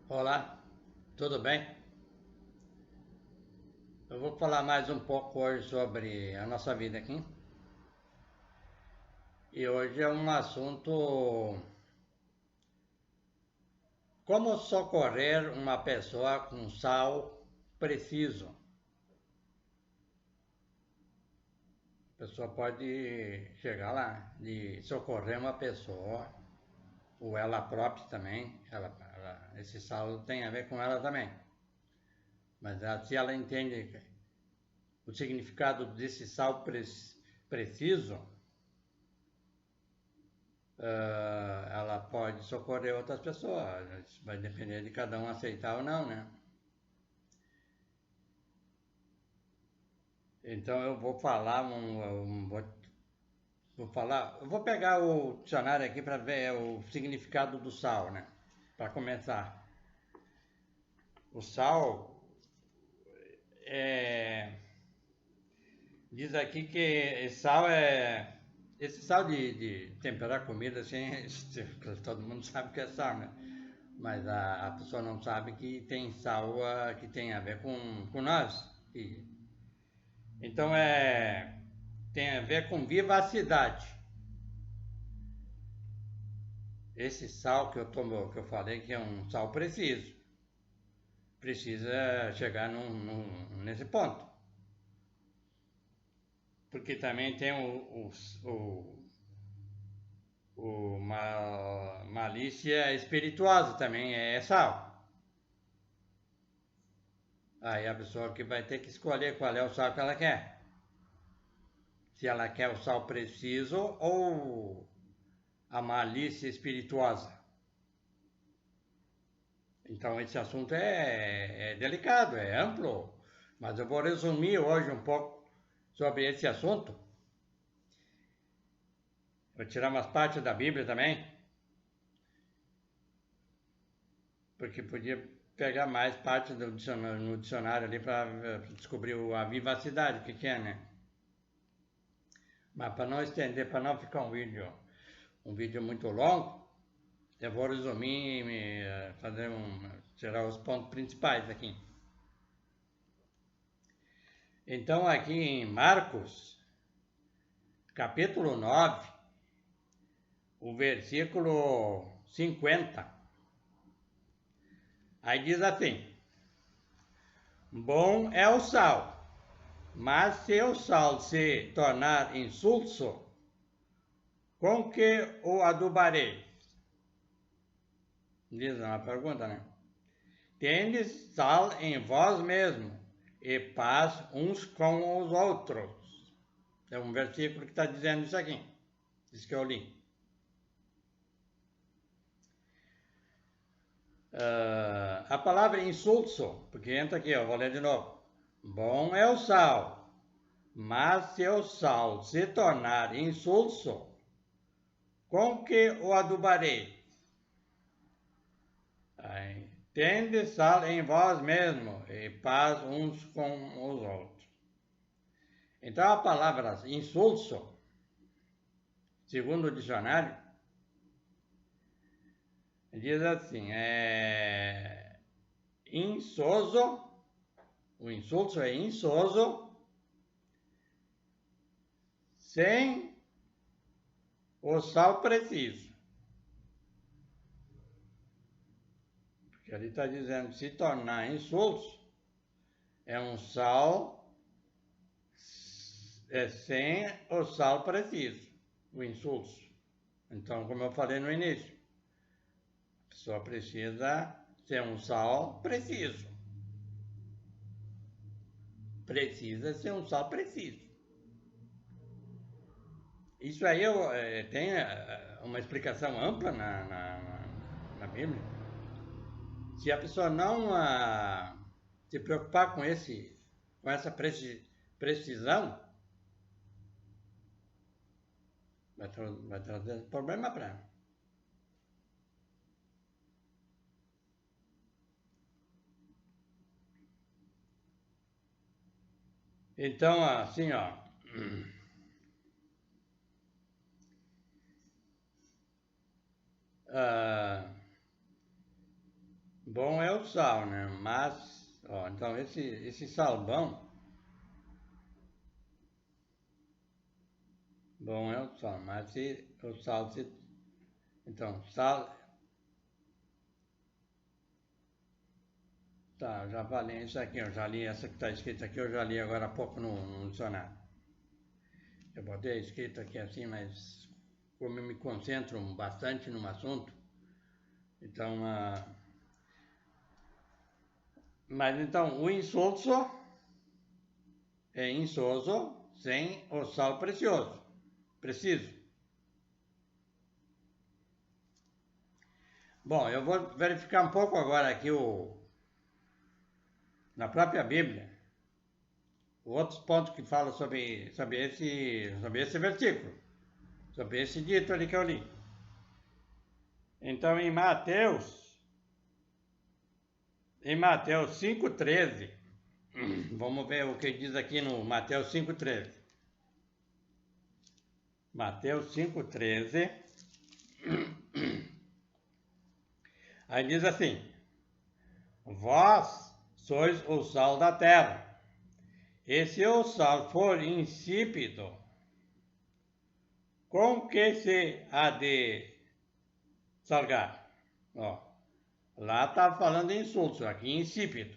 Olá, tudo bem? Eu vou falar mais um pouco hoje sobre a nossa vida aqui. E hoje é um assunto: como socorrer uma pessoa com sal preciso. A pessoa pode chegar lá e socorrer uma pessoa, ou ela própria também. Esse sal tem a ver com ela também. Mas se ela entende o significado desse sal preciso, ela pode socorrer outras pessoas. Isso vai depender de cada um aceitar ou não, né? Então eu vou falar eu vou pegar o dicionário aqui para ver o significado do sal, né? Para começar, o sal é, diz aqui que esse sal de temperar comida assim, todo mundo sabe que é sal, né? Mas a pessoa não sabe que tem sal que tem a ver com nós. Então tem a ver com vivacidade. Esse sal que eu falei que é um sal preciso, precisa chegar nesse ponto. Porque também tem malícia espirituosa, também é sal. Aí a pessoa que vai ter que escolher qual é o sal que ela quer. Se ela quer o sal preciso ou a malícia espirituosa. Então esse assunto é delicado, é amplo, mas eu vou resumir hoje um pouco sobre esse assunto. Vou tirar umas partes da Bíblia também, porque podia pegar mais partes no dicionário ali para descobrir a vivacidade, o que é, né? Mas para não estender, para não ficar um vídeo muito longo, eu vou resumir e tirar os pontos principais aqui. Então aqui em Marcos, capítulo 9, o versículo 50. Aí diz assim: bom é o sal, mas se o sal se tornar insulso, com que o adubarei? Diz uma pergunta, né? Tendes sal em vós mesmo, e paz uns com os outros. É um versículo que está dizendo isso aqui. Isso que eu li. A palavra insulso, porque entra aqui, eu vou ler de novo. Bom é o sal, mas se o sal se tornar insulso, com que o adubarei? Tende sal em vós mesmo, e paz uns com os outros. Então a palavra insulso, segundo o dicionário, diz assim, insoso, o insulso é insoso, sem o sal preciso. Porque ali está dizendo, se tornar insulso, é um sal sem o sal preciso, o insulso. Então, como eu falei no início, a pessoa precisa ser um sal preciso. Precisa ser um sal preciso. Isso aí tem uma explicação ampla na Bíblia. Se a pessoa não se preocupar com essa precisão, vai trazer problema para ela. Então, assim, ó. Bom o sal, né? Mas, ó, então esse sal bom é o sal, mas se o sal se. Então, sal. Tá, eu já falei isso aqui, eu já li essa que está escrita aqui, eu já li agora há pouco no dicionário. Eu botei escrito aqui assim, mas como eu me concentro bastante num assunto, então. Mas então, o insulso é insoso sem o sal precioso. Preciso. Bom, eu vou verificar um pouco agora aqui na própria Bíblia, outros pontos que falam sobre esse versículo, sobre esse dito ali que eu li. Então, em Mateus 5,13, vamos ver o que diz aqui no Mateus 5,13. Mateus 5,13, aí diz assim: Vós sois o sal da terra, e se o sal for insípido, com que se há de salgar? Ó, lá está falando em insultos, aqui insípido.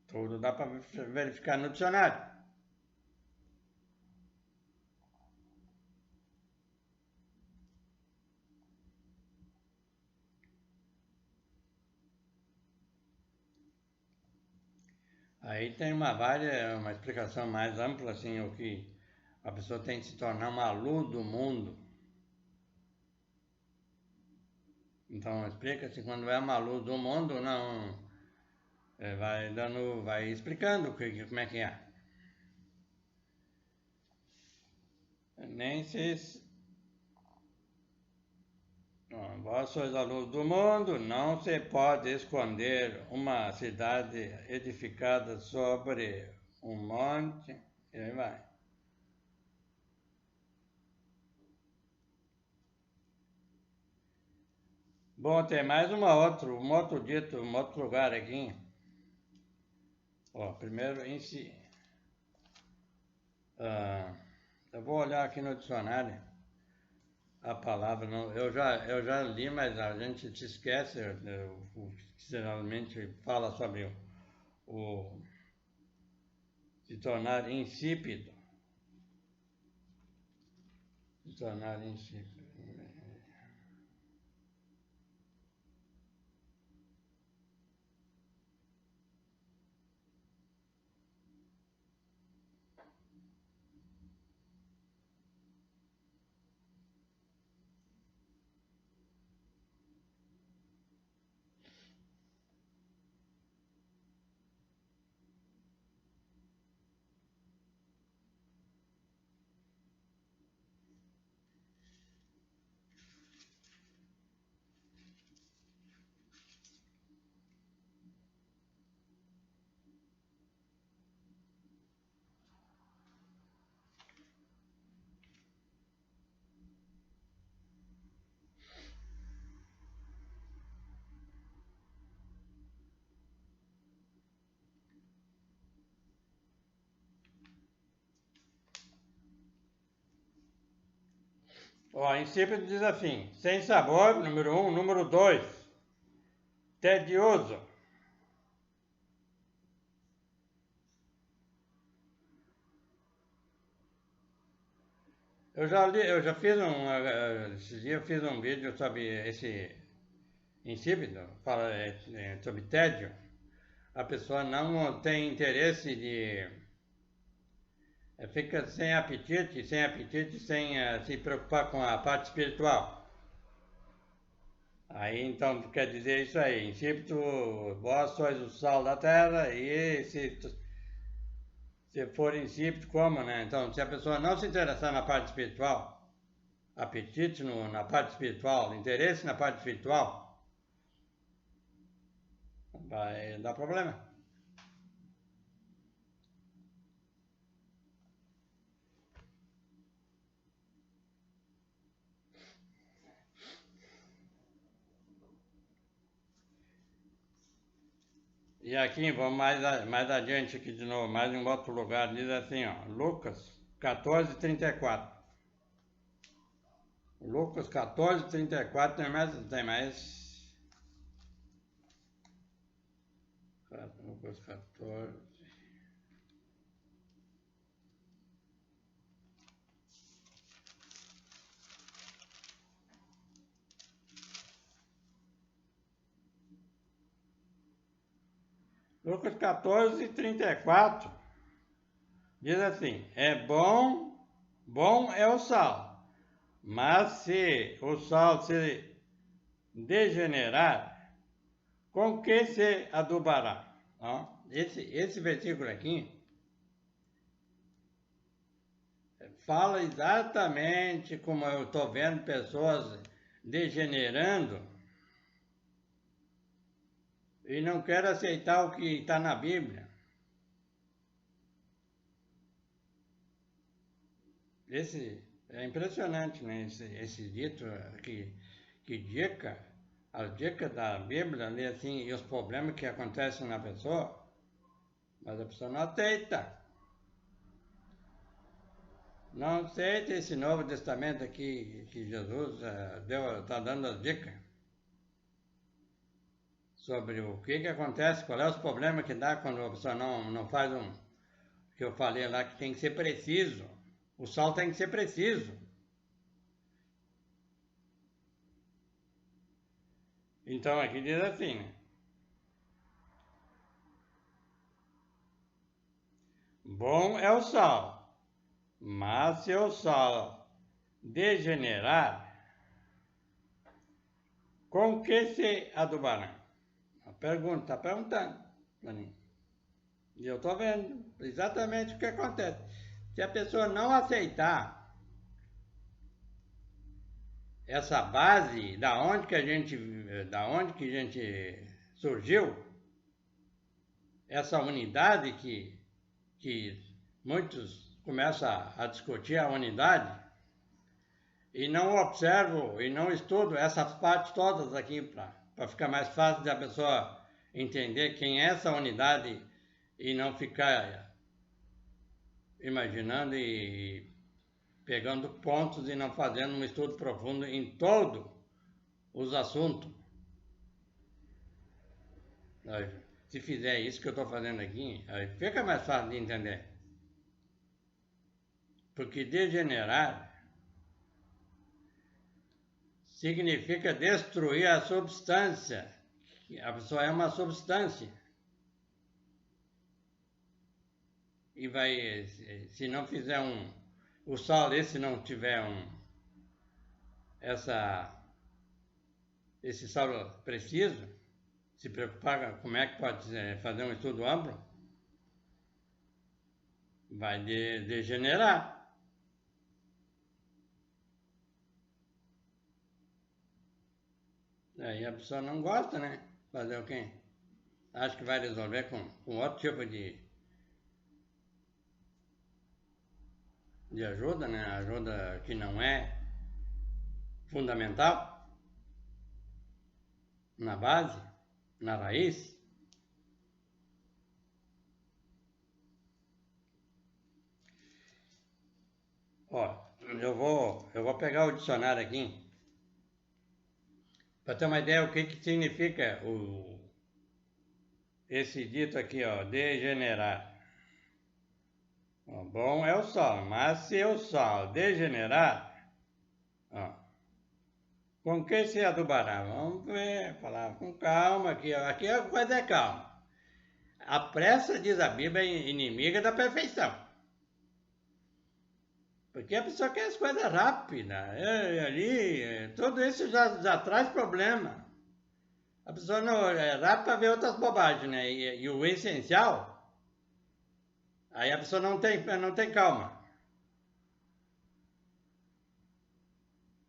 Tudo dá para verificar no dicionário. Aí tem uma explicação mais ampla, assim, o que a pessoa tem que se tornar uma luz do mundo. Então explica-se quando é uma luz do mundo, não vai explicando como é que é. Nem se vós sois a luz do mundo, não se pode esconder uma cidade edificada sobre um monte, e aí vai. Bom, tem mais um outro dito, um outro lugar aqui. Ó, primeiro em si. Eu vou olhar aqui no dicionário a palavra. Não, eu já li, mas a gente se esquece. Geralmente fala sobre o se tornar insípido. Se tornar insípido. Ó, insípido diz assim: sem sabor, número 1. Número 2, tedioso. Eu já fiz esses dias eu fiz um vídeo sobre esse insípido, fala sobre tédio. A pessoa não tem interesse fica sem apetite, sem se preocupar com a parte espiritual. Aí então quer dizer isso aí, insípido, vós sois o sal da terra, e se for insípido, como, né? Então, se a pessoa não se interessar na parte espiritual, apetite na parte espiritual, interesse na parte espiritual, vai dar problema. E aqui, vamos mais adiante aqui de novo, mais em outro lugar, diz assim, ó, Lucas 14:34. Lucas 14:34 tem mais. Lucas 14. Lucas 14:34 diz assim: é bom é o sal, mas se o sal se degenerar, com que se adubará? Ó, esse versículo aqui fala exatamente como eu estou vendo pessoas degenerando e não querem aceitar o que está na Bíblia. Esse é impressionante, né? Esse dito que dica, as dicas da Bíblia ali assim, e os problemas que acontecem na pessoa, mas a pessoa não aceita. Não aceita esse Novo Testamento aqui que Jesus está dando as dicas sobre o que acontece, qual é os problemas que dá quando a pessoa não faz que eu falei lá, que tem que ser preciso. O sal tem que ser preciso. Então aqui diz assim, né? Bom é o sal, mas se o sal degenerar, com que se adubará? Está perguntando para mim. E eu estou vendo exatamente o que acontece. Se a pessoa não aceitar essa base da onde que a gente surgiu, essa unidade que muitos começam a discutir a unidade e não observam e não estudam essas partes todas aqui para ficar mais fácil da pessoa entender quem é essa unidade e não ficar imaginando e pegando pontos e não fazendo um estudo profundo em todos os assuntos. Se fizer isso que eu estou fazendo aqui, aí fica mais fácil de entender. Porque degenerar significa destruir a substância. A pessoa é uma substância. E vai, se não fizer o sal, se não tiver esse sal preciso, se preocupar como é que pode fazer um estudo amplo, vai degenerar. Aí a pessoa não gosta, né? Fazer o quê? Acho que vai resolver com outro tipo de ajuda, né? Ajuda que não é fundamental na base, na raiz. Ó, eu vou pegar o dicionário aqui para ter uma ideia o que significa esse dito aqui, ó, degenerar. Ó, bom é o sol, mas se o sol degenerar, ó, com que se adubará? Vamos ver, falar com calma aqui, ó. Aqui a coisa é calma. A pressa, diz a Bíblia, é inimiga da perfeição. Porque a pessoa quer as coisas rápidas, tudo isso já traz problema. A pessoa não é rápida para ver outras bobagens, né? E o essencial, aí a pessoa não tem calma.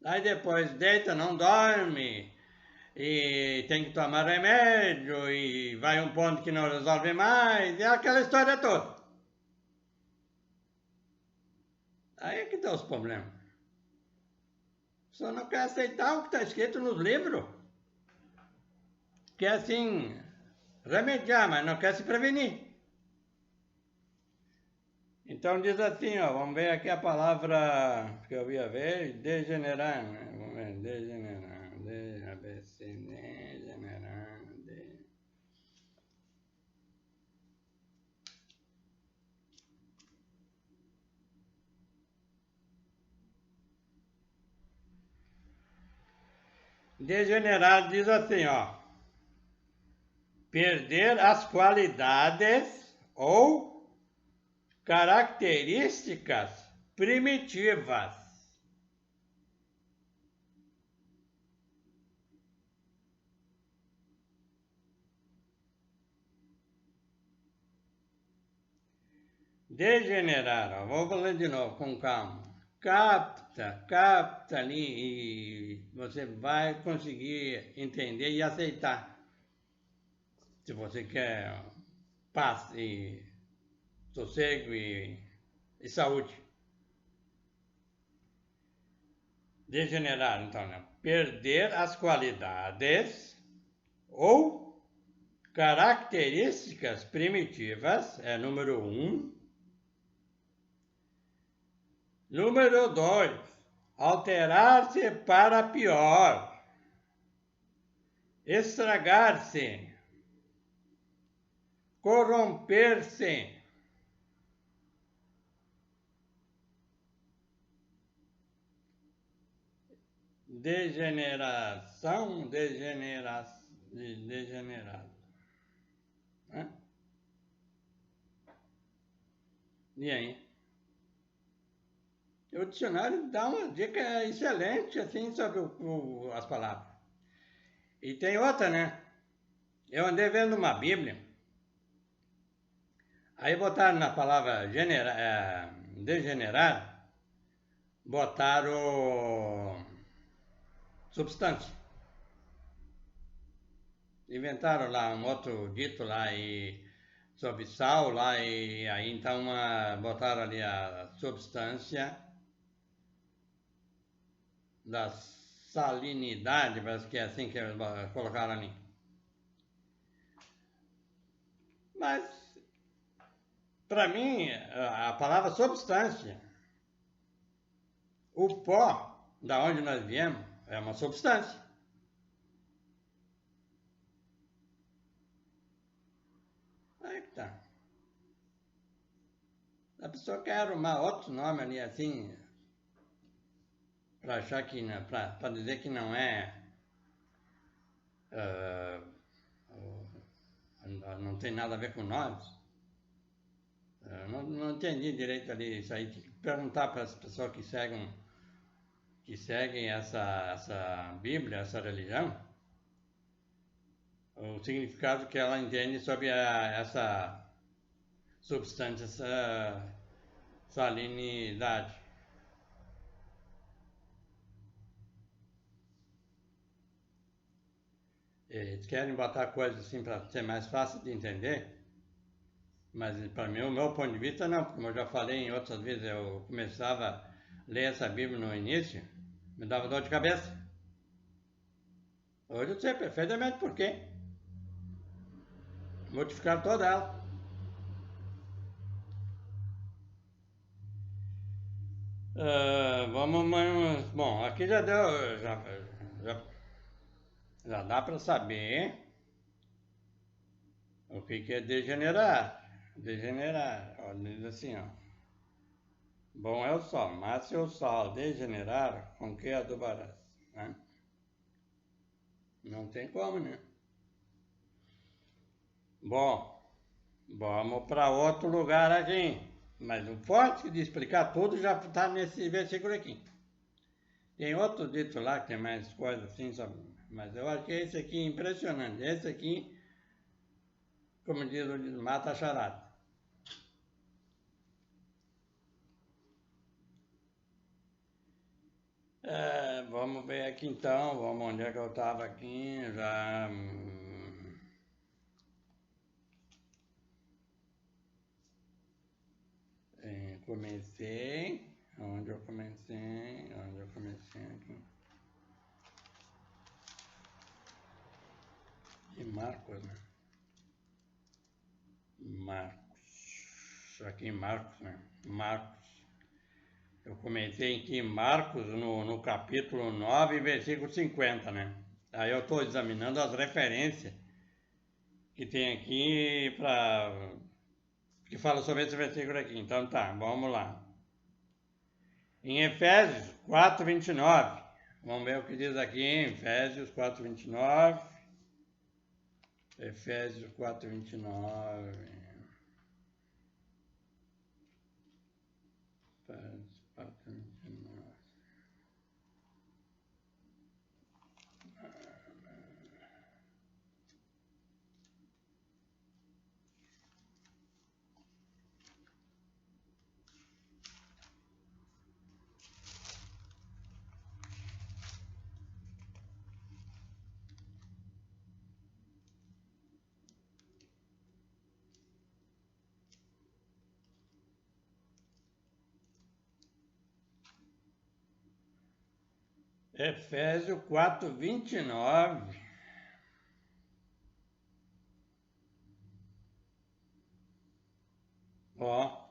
Aí depois deita, não dorme, e tem que tomar remédio, e vai um ponto que não resolve mais, e aquela história toda. Aí é que estão os problemas. A pessoa não quer aceitar o que está escrito nos livros. Que é assim, remediar, mas não quer se prevenir. Então diz assim, ó, vamos ver aqui a palavra que eu ia ver, degenerar, né? Vamos ver, degenerar, degenerar, degenerar diz assim, ó, perder as qualidades ou características primitivas. Degenerar, ó, vou falar de novo com calma. Capta ali e você vai conseguir entender e aceitar. Se você quer paz e sossego e saúde. Degenerar, então, né? Perder as qualidades ou características primitivas, é número 1. Número 2, alterar-se para pior, estragar-se, corromper-se. Degeneração, degenerado. Né? E aí? O dicionário dá uma dica excelente assim sobre as palavras. E tem outra, né? Eu andei vendo uma Bíblia, aí botaram na palavra degenerar, botaram substância. Inventaram lá um outro dito lá e sobre sal lá e aí então botaram ali a substância da salinidade, parece que é assim que eles colocaram ali. Mas para mim a palavra substância, o pó da onde nós viemos é uma substância. Aí que tá. A pessoa quer arrumar outro nome ali assim, para achar que, para dizer que não é, não tem nada a ver com nós. Não entendi direito ali isso aí. Tem que perguntar para as pessoas que seguem essa Bíblia, essa religião, o significado que ela entende sobre essa substância, essa salinidade. Eles querem botar coisas assim para ser mais fácil de entender, mas para mim, o meu ponto de vista, não, como eu já falei em outras vezes, eu começava a ler essa Bíblia no início, me dava dor de cabeça. Hoje eu sei perfeitamente por quê. Modificaram toda ela. Bom, aqui já deu. Já dá para saber o que é degenerar. Degenerar, ó, diz assim, ó. Bom é o sol, mas se o sol degenerar, com que adubarás? Né? Não tem como, né? Bom, vamos para outro lugar aqui. Mas o forte de explicar tudo já está nesse versículo aqui. Tem outro dito lá que tem mais coisas assim, sabe? Mas eu acho que esse aqui é impressionante. Esse aqui, como diz o mata a charada. Vamos ver aqui então, vamos onde é que eu estava aqui, já... comecei, onde eu comecei aqui. De Marcos, né? Marcos. Aqui em Marcos, né? Marcos. Eu comentei aqui em Marcos no capítulo 9, versículo 50, né? Aí eu estou examinando as referências que tem aqui que fala sobre esse versículo aqui. Então tá, vamos lá. Em Efésios 4, 29. Vamos ver o que diz aqui em Efésios 4, 29. Efésios 4, 29. Efésios 4, 29. Efésios 4, 29. Ó.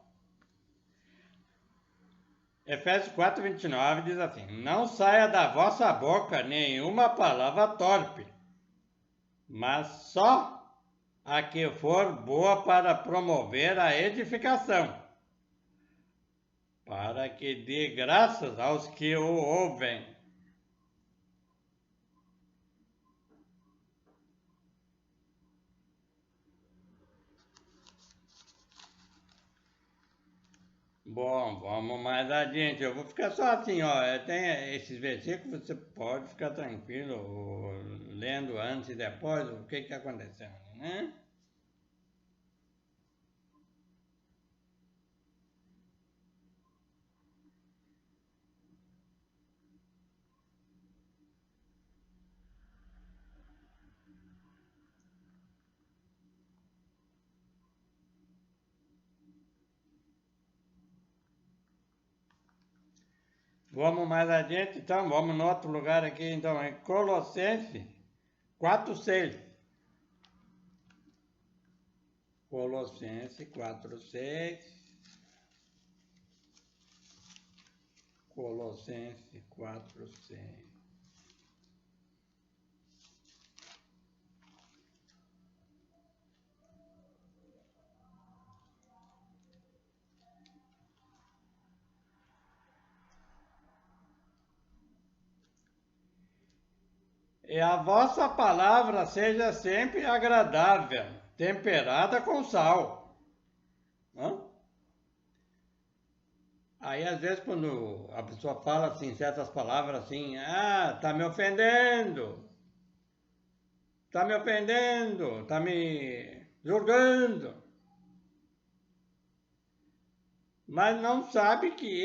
Efésios 4, 29 diz assim: Não saia da vossa boca nenhuma palavra torpe, mas só a que for boa para promover a edificação, para que dê graças aos que o ouvem. Bom, vamos mais adiante. Eu vou ficar só assim, ó. Tem esses versículos, você pode ficar tranquilo, lendo antes e depois, o que aconteceu, né? Vamos mais adiante, então, vamos no outro lugar aqui, então, em Colossenses 4:6. Colossenses 4:6. Colossenses 4:6. E a vossa palavra seja sempre agradável, temperada com sal. Hã? Aí, às vezes, quando a pessoa fala assim, certas palavras assim, tá me ofendendo, tá me julgando. Mas não sabe que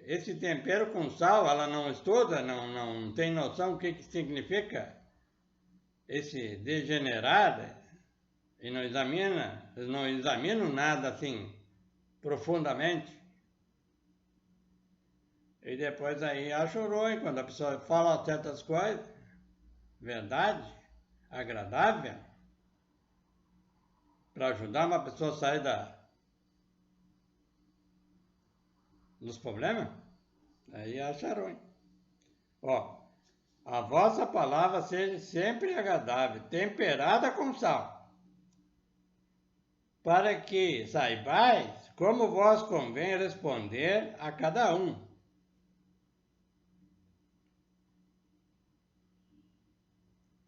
esse tempero com sal, ela não estuda, não tem noção do que significa esse degenerado e não examinam nada assim profundamente. E depois aí acho ruim quando a pessoa fala certas coisas, verdade, agradável, para ajudar uma pessoa a sair dos problemas, aí acha ruim. Ó, a vossa palavra seja sempre agradável, temperada com sal, para que saibais como vos convém responder a cada um.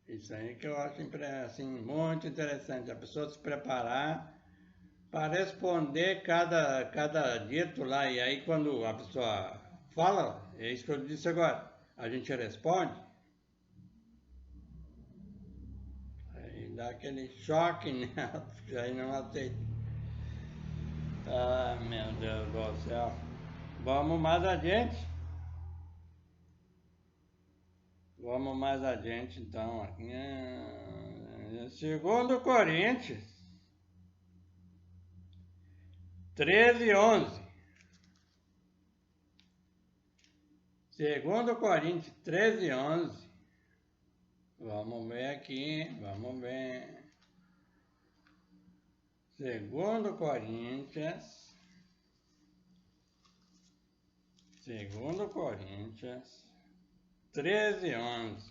Isso aí que eu acho assim, muito interessante, a pessoa se preparar para responder cada dito lá. E aí quando a pessoa fala, é isso que eu disse agora, a gente responde, aí dá aquele choque nela, porque aí não aceita. Ah, meu Deus do céu. Vamos mais adiante. Vamos mais adiante então. Aqui, segundo Coríntios 13:11. Segundo Coríntios 13:11. Vamos ver aqui, vamos ver. Segundo Coríntios 13:11.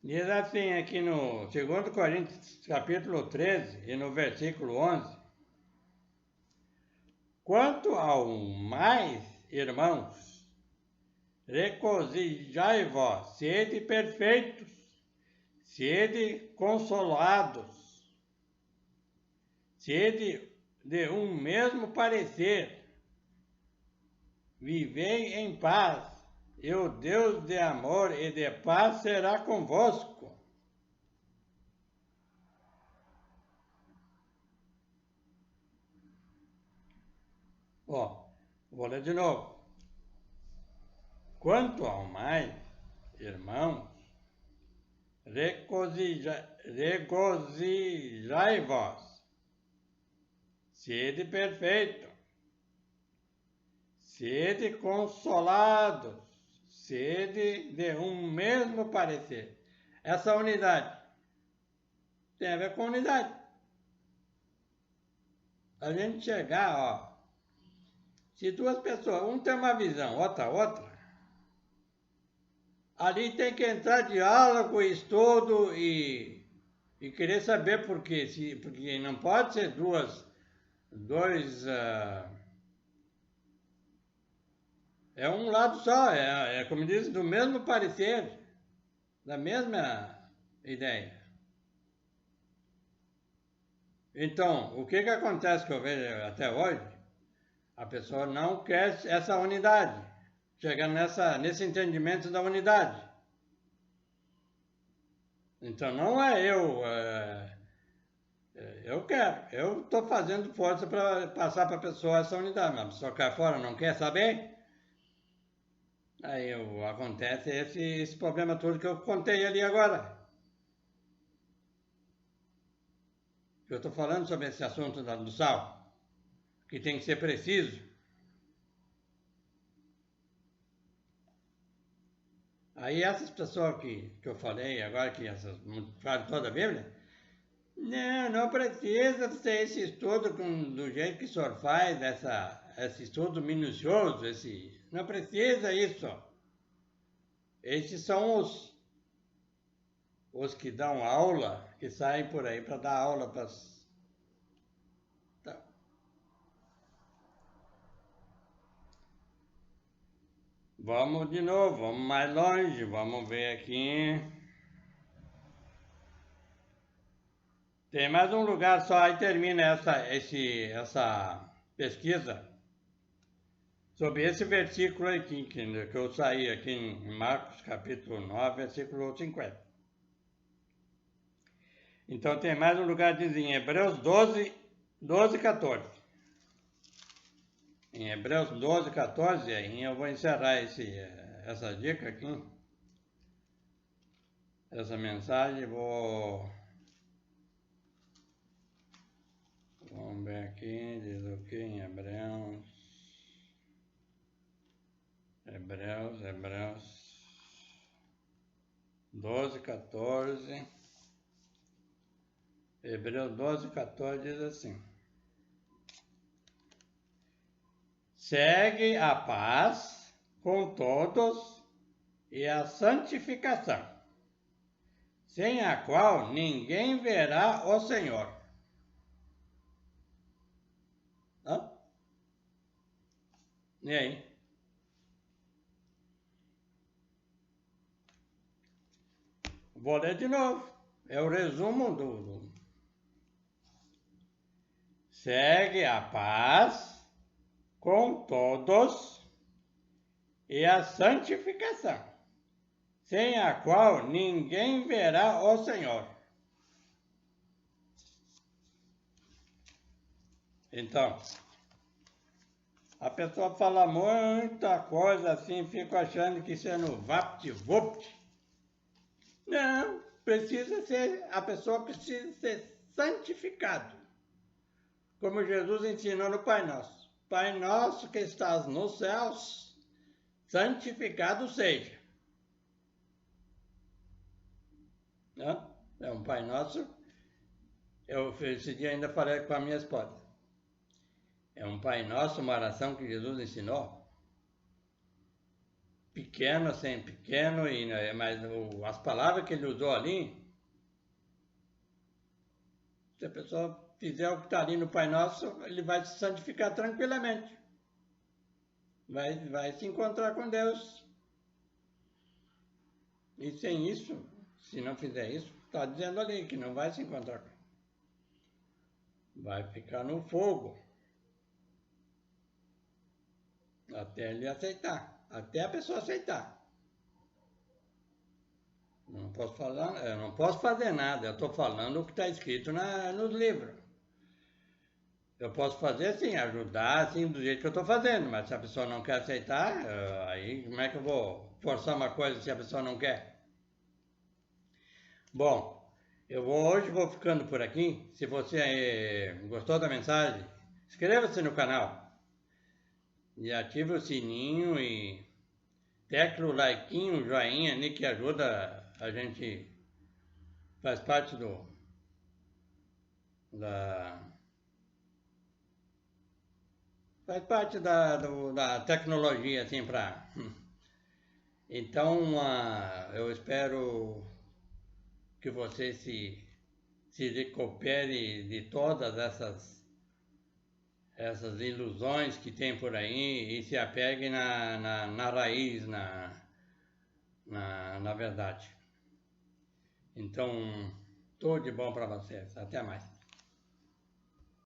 Diz assim aqui no 2 Coríntios capítulo 13 e no versículo 11: quanto ao mais, irmãos, regozijai-vos, sede perfeitos, sede consolados, sede de um mesmo parecer, vivei em paz, e o Deus de amor e de paz será convosco. Ó, vou ler de novo. Quanto ao mais, irmãos, regozijai-vos, sede perfeito, sede consolados, sede de um mesmo parecer. Essa unidade tem a ver com unidade. A gente chegar, ó, se duas pessoas, um tem uma visão, outra, ali tem que entrar diálogo, estudo e querer saber por quê. Porque não pode ser dois... é um lado só, como diz, do mesmo parecer, da mesma ideia. Então, o que acontece que eu vejo até hoje? A pessoa não quer essa unidade, chegando nesse entendimento da unidade. Então, não é eu quero, eu estou fazendo força para passar para a pessoa essa unidade, mas a pessoa cá fora não quer saber. Aí acontece esse problema todo que eu contei ali agora. Eu estou falando sobre esse assunto do sal, que tem que ser preciso. Aí essas pessoas que eu falei agora, que essas falam toda a Bíblia, não precisa ser esse estudo do jeito que o senhor faz, esse estudo minucioso, não precisa isso. Esses são os que dão aula, que saem por aí para dar aula para tá. Vamos de novo, vamos mais longe, vamos ver aqui. Tem mais um lugar só, aí termina essa pesquisa sobre esse versículo aqui, que eu saí aqui em Marcos capítulo 9, versículo 50. Então tem mais um lugar, diz em Hebreus 12, 14. Em Hebreus 12, 14, aí eu vou encerrar essa dica aqui, essa mensagem, vamos ver aqui, diz o que em Hebreus 12, 14. Hebreus 12, 14 diz assim: segue a paz com todos e a santificação, sem a qual ninguém verá o Senhor. Hã? E aí? Vou ler de novo. É o resumo do segue a paz com todos e a santificação, sem a qual ninguém verá o Senhor. Então, a pessoa fala muita coisa assim, fica achando que isso é no vapt-vupt. Não, a pessoa precisa ser santificado. Como Jesus ensinou no Pai Nosso. Pai Nosso que estás nos céus, santificado seja. né? É um Pai Nosso. Esse dia ainda falei com a minha esposa. É um Pai Nosso, uma oração que Jesus ensinou. Pequeno, assim, pequeno, mas as palavras que ele usou ali, se a pessoa fizer o que está ali no Pai Nosso, ele vai se santificar tranquilamente. Vai se encontrar com Deus. E sem isso, se não fizer isso, está dizendo ali que não vai se encontrar com ele. Vai ficar no fogo. Até ele aceitar. Até a pessoa aceitar. Não posso falar, eu não posso fazer nada. Eu estou falando o que está escrito nos livros. Eu posso fazer assim, ajudar assim do jeito que eu estou fazendo, mas se a pessoa não quer aceitar, aí como é que eu vou forçar uma coisa se a pessoa não quer? Bom, hoje vou ficando por aqui. Se você gostou da mensagem, inscreva-se no canal e ative o sininho e tecla o likeinho, o joinha ali que ajuda a gente, faz parte da faz parte da tecnologia assim para. Então, eu espero que você se recupere de todas essas ilusões que tem por aí e se apegue na raiz, na verdade. Então, tudo de bom para vocês. Até mais.